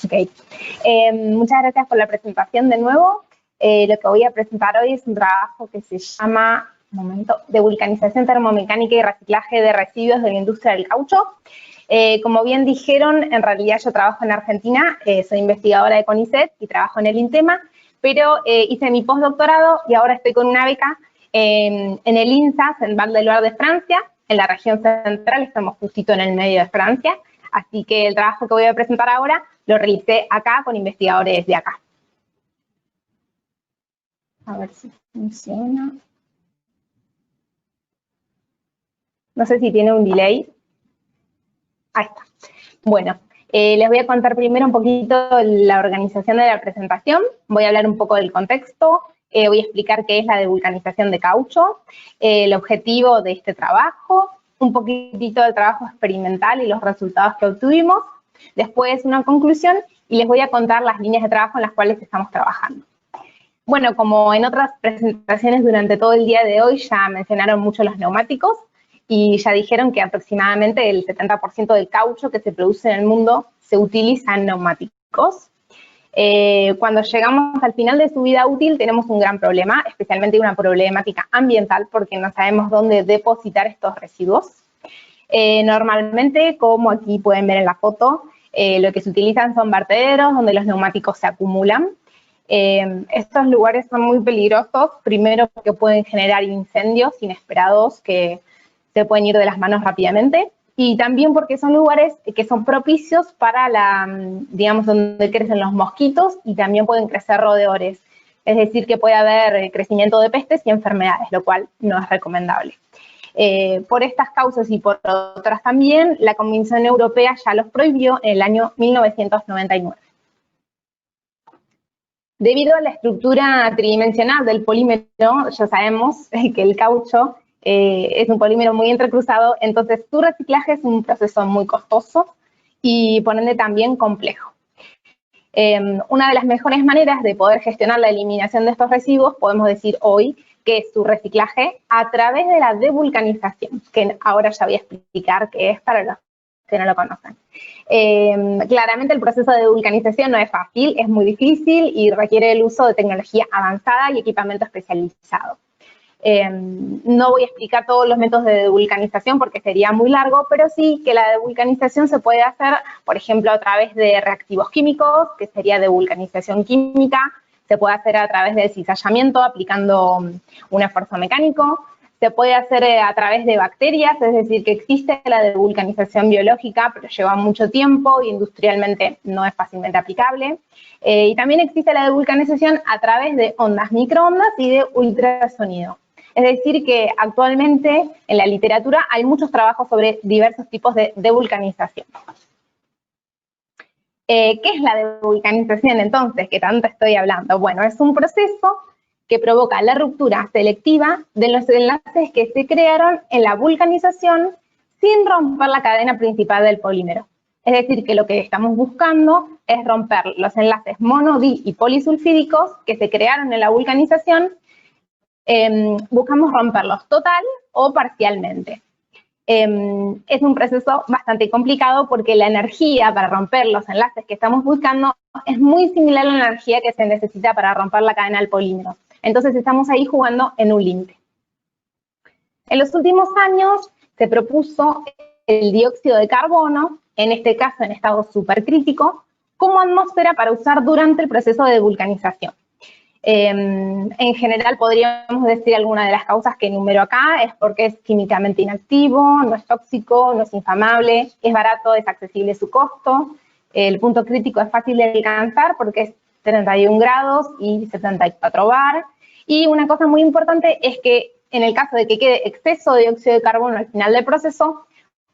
Ok. Muchas gracias por la presentación de nuevo. Lo que voy a presentar hoy es un trabajo que se llama de vulcanización termomecánica y reciclaje de residuos de la industria del caucho. Como bien dijeron, en realidad yo trabajo en Argentina, soy investigadora de CONICET y trabajo en el INTEMA, pero hice mi postdoctorado y ahora estoy con una beca en el INSAS, en Val de Loire de Francia, en la región central, estamos justito en el medio de Francia, así que el trabajo que voy a presentar ahora lo realicé acá con investigadores de acá. A ver si funciona. No sé si tiene un delay. Ahí está. Bueno, les voy a contar primero un poquito la organización de la presentación. Voy a hablar un poco del contexto. Voy a explicar qué es la devulcanización de caucho, el objetivo de este trabajo, un poquitito del trabajo experimental y los resultados que obtuvimos. Después una conclusión y les voy a contar las líneas de trabajo en las cuales estamos trabajando. Bueno, como en otras presentaciones durante todo el día de hoy ya mencionaron mucho los neumáticos y ya dijeron que aproximadamente el 70% del caucho que se produce en el mundo se utiliza en neumáticos. Cuando llegamos al final de su vida útil tenemos un gran problema, especialmente una problemática ambiental porque no sabemos dónde depositar estos residuos. Normalmente, como aquí pueden ver en la foto, lo que se utilizan son vertederos donde los neumáticos se acumulan. Estos lugares son muy peligrosos, primero porque pueden generar incendios inesperados que se pueden ir de las manos rápidamente y también porque son lugares que son propicios para digamos, donde crecen los mosquitos y también pueden crecer roedores. Es decir, que puede haber crecimiento de pestes y enfermedades, lo cual no es recomendable. Por estas causas y por otras también, la Comisión Europea ya los prohibió en el año 1999. Debido a la estructura tridimensional del polímero, ya sabemos que el caucho es un polímero muy entrecruzado, entonces su reciclaje es un proceso muy costoso y por ende también complejo. Una de las mejores maneras de poder gestionar la eliminación de estos residuos, podemos decir hoy, que es su reciclaje a través de la devulcanización, que ahora ya voy a explicar qué es para los que no lo conocen. Claramente el proceso de devulcanización no es fácil, es muy difícil y requiere el uso de tecnología avanzada y equipamiento especializado. No voy a explicar todos los métodos de devulcanización porque sería muy largo, pero sí que la devulcanización se puede hacer, por ejemplo, a través de reactivos químicos, que sería devulcanización química, se puede hacer a través del cizallamiento aplicando un esfuerzo mecánico, se puede hacer a través de bacterias, es decir, que existe la devulcanización biológica, pero lleva mucho tiempo y industrialmente no es fácilmente aplicable. Y también existe la devulcanización a través de ondas microondas y de ultrasonido. Es decir, que actualmente en la literatura hay muchos trabajos sobre diversos tipos de devulcanización. ¿Qué es la devulcanización entonces, que tanto estoy hablando? Bueno, es un proceso que provoca la ruptura selectiva de los enlaces que se crearon en la vulcanización sin romper la cadena principal del polímero. Es decir, que lo que estamos buscando es romper los enlaces mono, di y polisulfídicos que se crearon en la vulcanización. Buscamos romperlos total o parcialmente. Es un proceso bastante complicado porque la energía para romper los enlaces que estamos buscando es muy similar a la energía que se necesita para romper la cadena del polímero. Entonces estamos ahí jugando en un límite. En los últimos años se propuso el dióxido de carbono, en este caso en estado supercrítico, como atmósfera para usar durante el proceso de devulcanización. En general podríamos decir alguna de las causas que enumero acá es porque es químicamente inactivo, no es tóxico, no es inflamable, es barato, es accesible su costo, el punto crítico es fácil de alcanzar porque es 31 grados y 74 bar, y una cosa muy importante es que en el caso de que quede exceso de dióxido de carbono al final del proceso,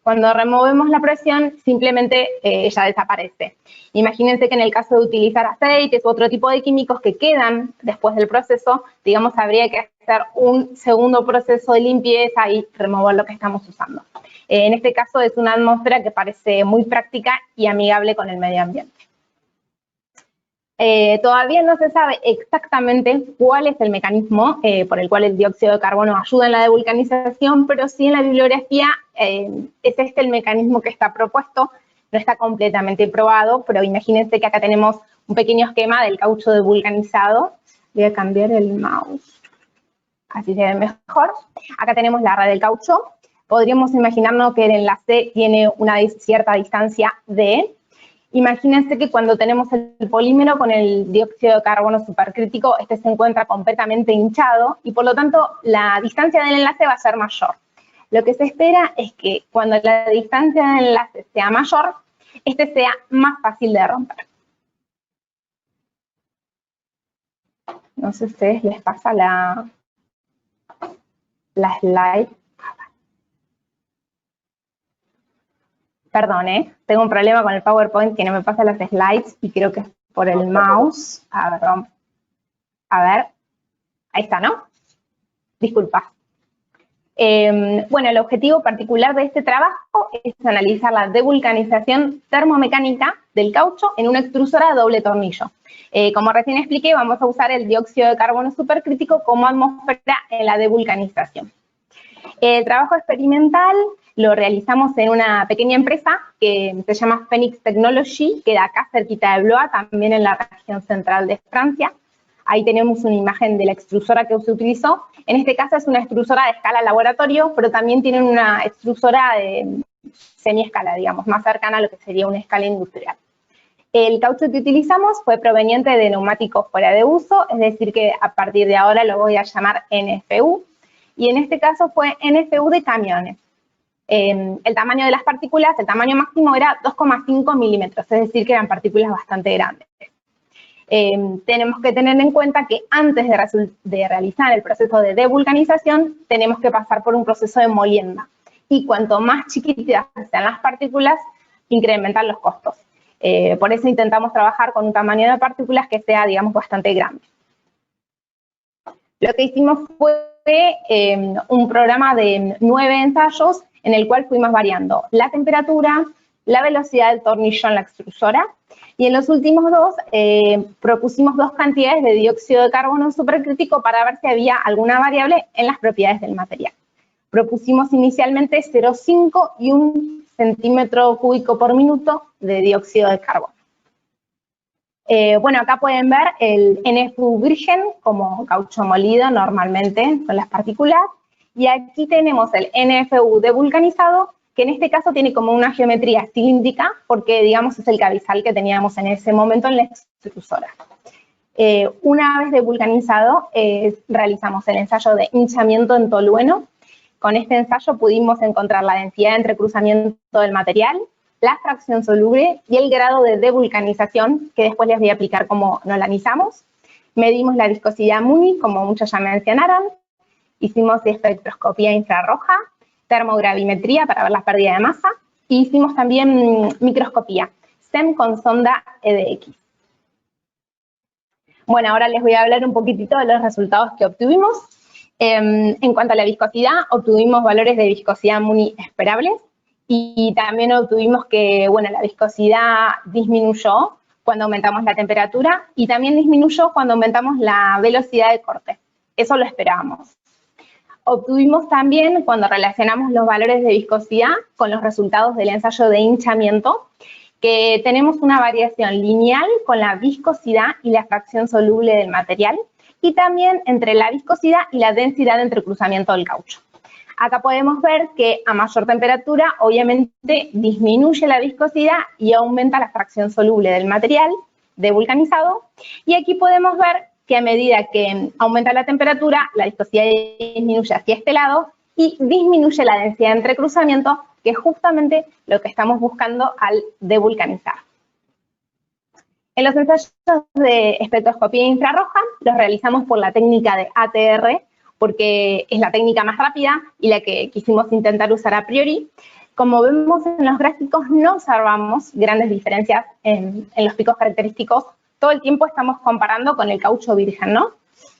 cuando removemos la presión, simplemente ya desaparece. Imagínense que en el caso de utilizar aceites u otro tipo de químicos que quedan después del proceso, digamos, habría que hacer un segundo proceso de limpieza y remover lo que estamos usando. En este caso es una atmósfera que parece muy práctica y amigable con el medio ambiente. Todavía no se sabe exactamente cuál es el mecanismo por el cual el dióxido de carbono ayuda en la devulcanización, pero sí en la bibliografía es este el mecanismo que está propuesto, no está completamente probado, pero imagínense que acá tenemos un pequeño esquema del caucho devulcanizado. Voy a cambiar el mouse, así se ve mejor. Acá tenemos la red del caucho. Podríamos imaginarnos que el enlace tiene una cierta distancia D. Imagínense que cuando tenemos el polímero con el dióxido de carbono supercrítico, este se encuentra completamente hinchado y por lo tanto la distancia del enlace va a ser mayor. Lo que se espera es que cuando la distancia del enlace sea mayor, este sea más fácil de romper. No sé si a ustedes les pasa la slide. Perdón, tengo un problema con el PowerPoint que no me pasa las slides y creo que es por el mouse. A ver, ahí está, ¿no? Disculpa. Bueno, el objetivo particular de este trabajo es analizar la devulcanización termomecánica del caucho en una extrusora de doble tornillo. Como recién expliqué, vamos a usar el dióxido de carbono supercrítico como atmósfera en la devulcanización. El trabajo experimental lo realizamos en una pequeña empresa que se llama Phoenix Technology, que da acá cerquita de Blois, también en la región central de Francia. Ahí tenemos una imagen de la extrusora que se utilizó. En este caso es una extrusora de escala laboratorio, pero también tienen una extrusora de semi-escala, digamos, más cercana a lo que sería una escala industrial. El caucho que utilizamos fue proveniente de neumáticos fuera de uso, es decir que a partir de ahora lo voy a llamar NFU, y en este caso fue NFU de camiones. El tamaño de las partículas, el tamaño máximo era 2,5 milímetros, es decir que eran partículas bastante grandes. Tenemos que tener en cuenta que antes de realizar el proceso de devulcanización, tenemos que pasar por un proceso de molienda. Y cuanto más chiquititas sean las partículas, incrementan los costos. Por eso intentamos trabajar con un tamaño de partículas que sea, digamos, bastante grande. Lo que hicimos fue un programa de 9 ensayos en el cual fuimos variando la temperatura, la velocidad del tornillo en la extrusora, y en los últimos dos propusimos 2 cantidades de dióxido de carbono supercrítico para ver si había alguna variable en las propiedades del material. Propusimos inicialmente 0,5 y 1 centímetro cúbico por minuto de dióxido de carbono. Bueno, acá pueden ver el NFU virgen como caucho molido normalmente con las partículas, y aquí tenemos el NFU devulcanizado, que en este caso tiene como una geometría cilíndrica, porque digamos es el cabezal que teníamos en ese momento en la extrusora. Una vez devulcanizado, realizamos el ensayo de hinchamiento en tolueno. Con este ensayo pudimos encontrar la densidad de entrecruzamiento del material, la fracción soluble y el grado de devulcanización, que después les voy a explicar cómo lo analizamos. Medimos la viscosidad MUNI, como muchos ya mencionaron. Hicimos espectroscopía infrarroja, termogravimetría para ver la pérdida de masa, y hicimos también microscopía, SEM con sonda EDX. Bueno, ahora les voy a hablar un poquitito de los resultados que obtuvimos. En cuanto a la viscosidad, obtuvimos valores de viscosidad MUNI esperables, y también obtuvimos que, bueno, la viscosidad disminuyó cuando aumentamos la temperatura y también disminuyó cuando aumentamos la velocidad de corte. Eso lo esperábamos. Obtuvimos también, cuando relacionamos los valores de viscosidad con los resultados del ensayo de hinchamiento, que tenemos una variación lineal con la viscosidad y la fracción soluble del material, y también entre la viscosidad y la densidad de entrecruzamiento del caucho. Acá podemos ver que a mayor temperatura, obviamente, disminuye la viscosidad y aumenta la fracción soluble del material devulcanizado. Y aquí podemos ver que a medida que aumenta la temperatura, la viscosidad disminuye hacia este lado y disminuye la densidad de entrecruzamiento, que es justamente lo que estamos buscando al devulcanizar. En los ensayos de espectroscopía infrarroja los realizamos por la técnica de ATR, porque es la técnica más rápida y la que quisimos intentar usar a priori. Como vemos en los gráficos, no observamos grandes diferencias en los picos característicos. Todo el tiempo estamos comparando con el caucho virgen, ¿no?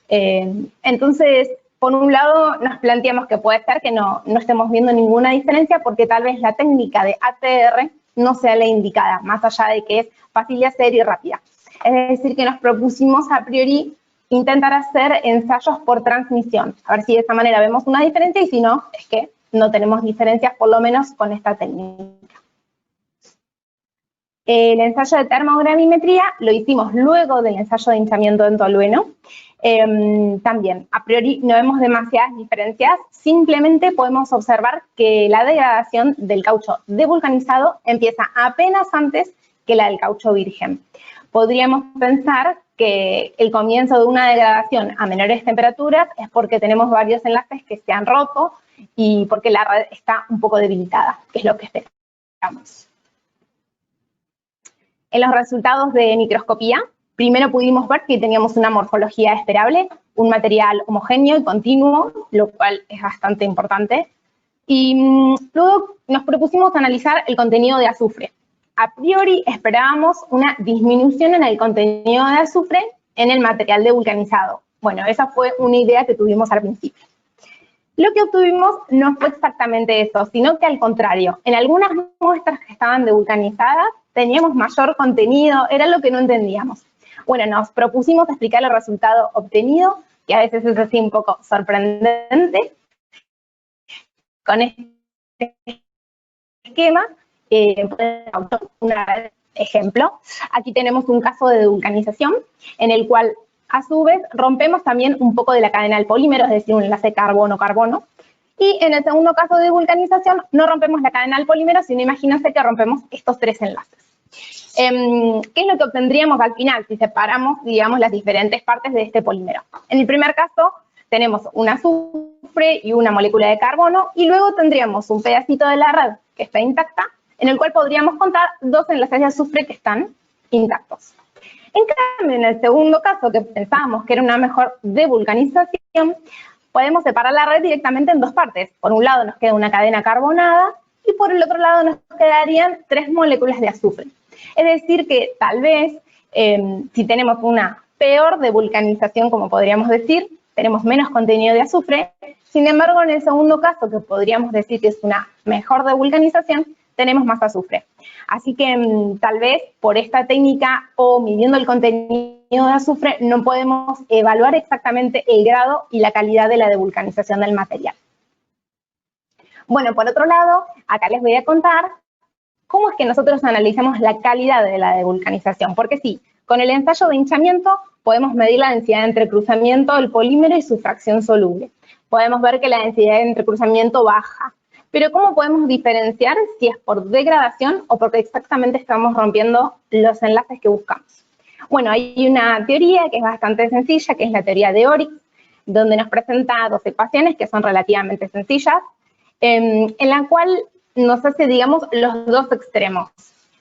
Entonces, por un lado, nos planteamos que puede ser que no estemos viendo ninguna diferencia porque tal vez la técnica de ATR no sea la indicada, más allá de que es fácil de hacer y rápida. Es decir, que nos propusimos a priori intentar hacer ensayos por transmisión, a ver si de esa manera vemos una diferencia, y si no, es que no tenemos diferencias, por lo menos con esta técnica. El ensayo de termogravimetría lo hicimos luego del ensayo de hinchamiento en tolueno. También, a priori no vemos demasiadas diferencias, simplemente podemos observar que la degradación del caucho devulcanizado empieza apenas antes que la del caucho virgen. Podríamos pensar que el comienzo de una degradación a menores temperaturas es porque tenemos varios enlaces que se han roto y porque la red está un poco debilitada, que es lo que esperamos. En los resultados de microscopía, primero pudimos ver que teníamos una morfología esperable, un material homogéneo y continuo, lo cual es bastante importante. Y luego nos propusimos analizar el contenido de azufre. A priori esperábamos una disminución en el contenido de azufre en el material devulcanizado. Bueno, esa fue una idea que tuvimos al principio. Lo que obtuvimos no fue exactamente eso, sino que al contrario, en algunas muestras que estaban devulcanizadas teníamos mayor contenido, era lo que no entendíamos. Bueno, nos propusimos explicar el resultado obtenido, que a veces es así un poco sorprendente, con este esquema. Un ejemplo, aquí tenemos un caso de devulcanización en el cual a su vez rompemos también un poco de la cadena del polímero, es decir, un enlace carbono-carbono, y en el segundo caso de devulcanización no rompemos la cadena del polímero, sino imagínense que rompemos estos tres enlaces. ¿Qué es lo que obtendríamos al final si separamos, digamos, las diferentes partes de este polímero? En el primer caso tenemos un azufre y una molécula de carbono, y luego tendríamos un pedacito de la red que está intacta, en el cual podríamos contar dos enlaces de azufre que están intactos. En cambio, en el segundo caso, que pensábamos que era una mejor devulcanización, podemos separar la red directamente en dos partes. Por un lado nos queda una cadena carbonada y por el otro lado nos quedarían tres moléculas de azufre. Es decir que tal vez, si tenemos una peor devulcanización, como podríamos decir, tenemos menos contenido de azufre. Sin embargo, en el segundo caso, que podríamos decir que es una mejor devulcanización, tenemos más azufre. Así que tal vez por esta técnica o midiendo el contenido de azufre no podemos evaluar exactamente el grado y la calidad de la devulcanización del material. Bueno, por otro lado, acá les voy a contar cómo es que nosotros analizamos la calidad de la devulcanización. Porque sí, con el ensayo de hinchamiento podemos medir la densidad de entrecruzamiento del polímero y su fracción soluble. Podemos ver que la densidad de entrecruzamiento baja. Pero ¿cómo podemos diferenciar si es por degradación o porque exactamente estamos rompiendo los enlaces que buscamos? Bueno, hay una teoría que es bastante sencilla, que es la teoría de Oryx, donde nos presenta dos ecuaciones que son relativamente sencillas, en la cual nos hace, digamos, los dos extremos.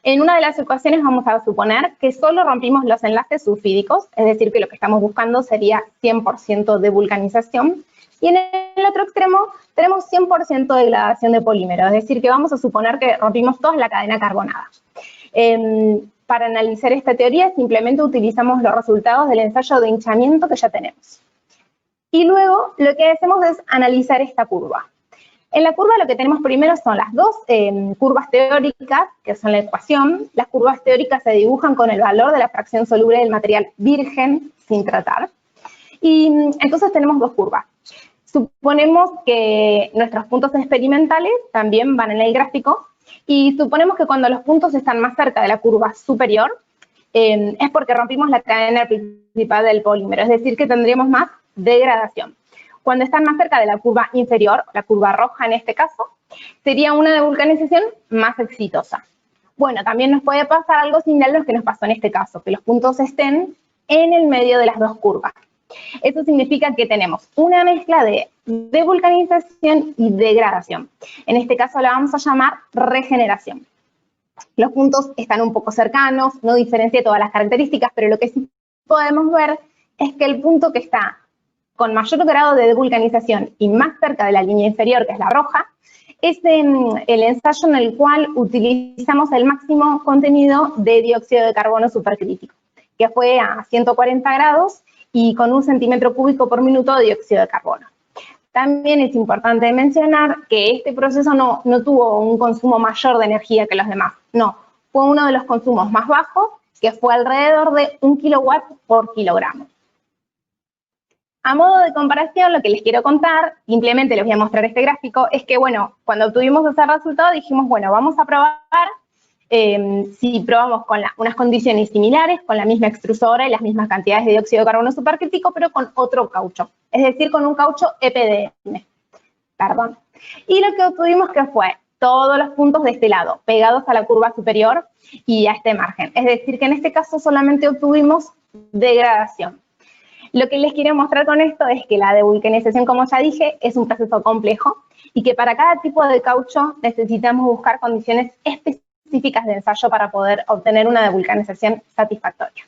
En una de las ecuaciones vamos a suponer que solo rompimos los enlaces sulfídicos, es decir, que lo que estamos buscando sería 100% de vulcanización, y en el otro extremo tenemos 100% de degradación de polímero, es decir, que vamos a suponer que rompimos toda la cadena carbonada. Para analizar esta teoría simplemente utilizamos los resultados del ensayo de hinchamiento que ya tenemos. Y luego lo que hacemos es analizar esta curva. En la curva lo que tenemos primero son las dos curvas teóricas, que son la ecuación. Las curvas teóricas se dibujan con el valor de la fracción soluble del material virgen sin tratar. Y entonces tenemos dos curvas. Suponemos que nuestros puntos experimentales también van en el gráfico y suponemos que cuando los puntos están más cerca de la curva superior es porque rompimos la cadena principal del polímero, es decir, que tendríamos más degradación. Cuando están más cerca de la curva inferior, la curva roja en este caso, sería una devulcanización más exitosa. Bueno, también nos puede pasar algo similar a lo que nos pasó en este caso, que los puntos estén en el medio de las dos curvas. Eso significa que tenemos una mezcla de devulcanización y degradación. En este caso la vamos a llamar regeneración. Los puntos están un poco cercanos, no diferencia todas las características, pero lo que sí podemos ver es que el punto que está con mayor grado de devulcanización y más cerca de la línea inferior, que es la roja, es el ensayo en el cual utilizamos el máximo contenido de dióxido de carbono supercrítico, que fue a 140 grados y con 1 centímetro cúbico por minuto de dióxido de carbono. También es importante mencionar que este proceso no tuvo un consumo mayor de energía que los demás, no, fue uno de los consumos más bajos, que fue alrededor de 1 kilowatt por kilogramo. A modo de comparación, lo que les quiero contar, simplemente les voy a mostrar este gráfico, es que, bueno, cuando obtuvimos ese resultado dijimos, bueno, vamos a probar si probamos con unas condiciones similares, con la misma extrusora y las mismas cantidades de dióxido de carbono supercrítico, pero con otro caucho, es decir, con un caucho EPDM. Perdón. Y lo que obtuvimos que fue todos los puntos de este lado, pegados a la curva superior y a este margen. Es decir, que en este caso solamente obtuvimos degradación. Lo que les quiero mostrar con esto es que la devulcanización, como ya dije, es un proceso complejo y que para cada tipo de caucho necesitamos buscar condiciones específicas de ensayo para poder obtener una devulcanización satisfactoria.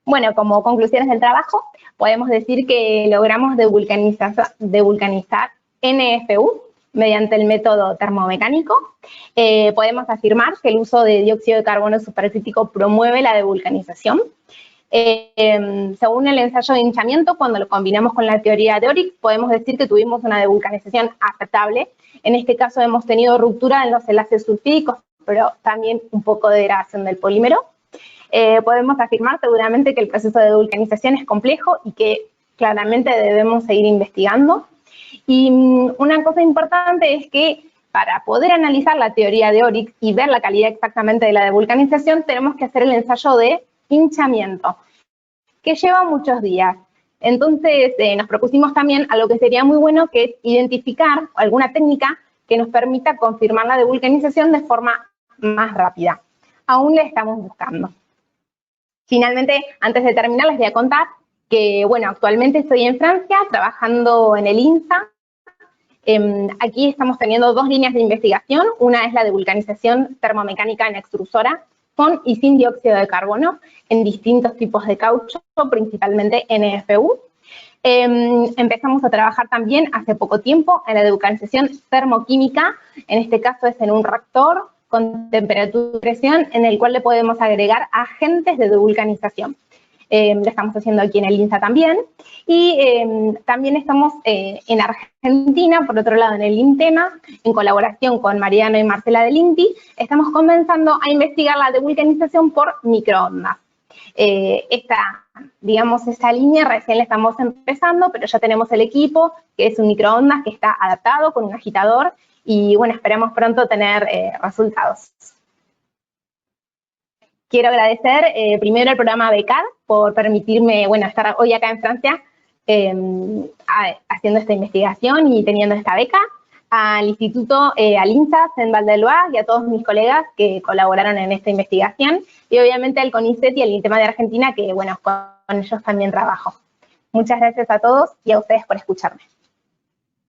Bueno, como conclusiones del trabajo, podemos decir que logramos devulcanizar NFU mediante el método termomecánico. Podemos afirmar que el uso de dióxido de carbono supercrítico promueve la devulcanización. Según el ensayo de hinchamiento, cuando lo combinamos con la teoría de Oryx, podemos decir que tuvimos una devulcanización aceptable. En este caso hemos tenido ruptura en los enlaces sulfídicos, pero también un poco de degradación del polímero. Podemos afirmar seguramente que el proceso de devulcanización es complejo y que claramente debemos seguir investigando. Y una cosa importante es que para poder analizar la teoría de Oryx y ver la calidad exactamente de la devulcanización, tenemos que hacer el ensayo de hinchamiento, que lleva muchos días. Entonces nos propusimos también algo que sería muy bueno, que es identificar alguna técnica que nos permita confirmar la devulcanización de forma más rápida. Aún la estamos buscando. Finalmente, antes de terminar, les voy a contar que, bueno, actualmente estoy en Francia trabajando en el INSA. Aquí estamos teniendo dos líneas de investigación. Una es la devulcanización termomecánica en extrusora con y sin dióxido de carbono en distintos tipos de caucho, principalmente NFU. Empezamos a trabajar también hace poco tiempo en la devulcanización termoquímica. En este caso es en un reactor con temperatura y presión en el cual le podemos agregar agentes de devulcanización. Lo estamos haciendo aquí en el INSA también. Y también estamos en Argentina, por otro lado en el INTEMA, en colaboración con Mariano y Marcela del INTI, estamos comenzando a investigar la devulcanización por microondas. Esta línea recién la estamos empezando, pero ya tenemos el equipo, que es un microondas que está adaptado con un agitador, y bueno, esperamos pronto tener resultados. Quiero agradecer primero al programa BECAD por permitirme, bueno, estar hoy acá en Francia haciendo esta investigación y teniendo esta beca, al Instituto, al INSA, en Val del Loire, y a todos mis colegas que colaboraron en esta investigación, y obviamente al CONICET y al INTEMA de Argentina, que bueno, con ellos también trabajo. Muchas gracias a todos y a ustedes por escucharme.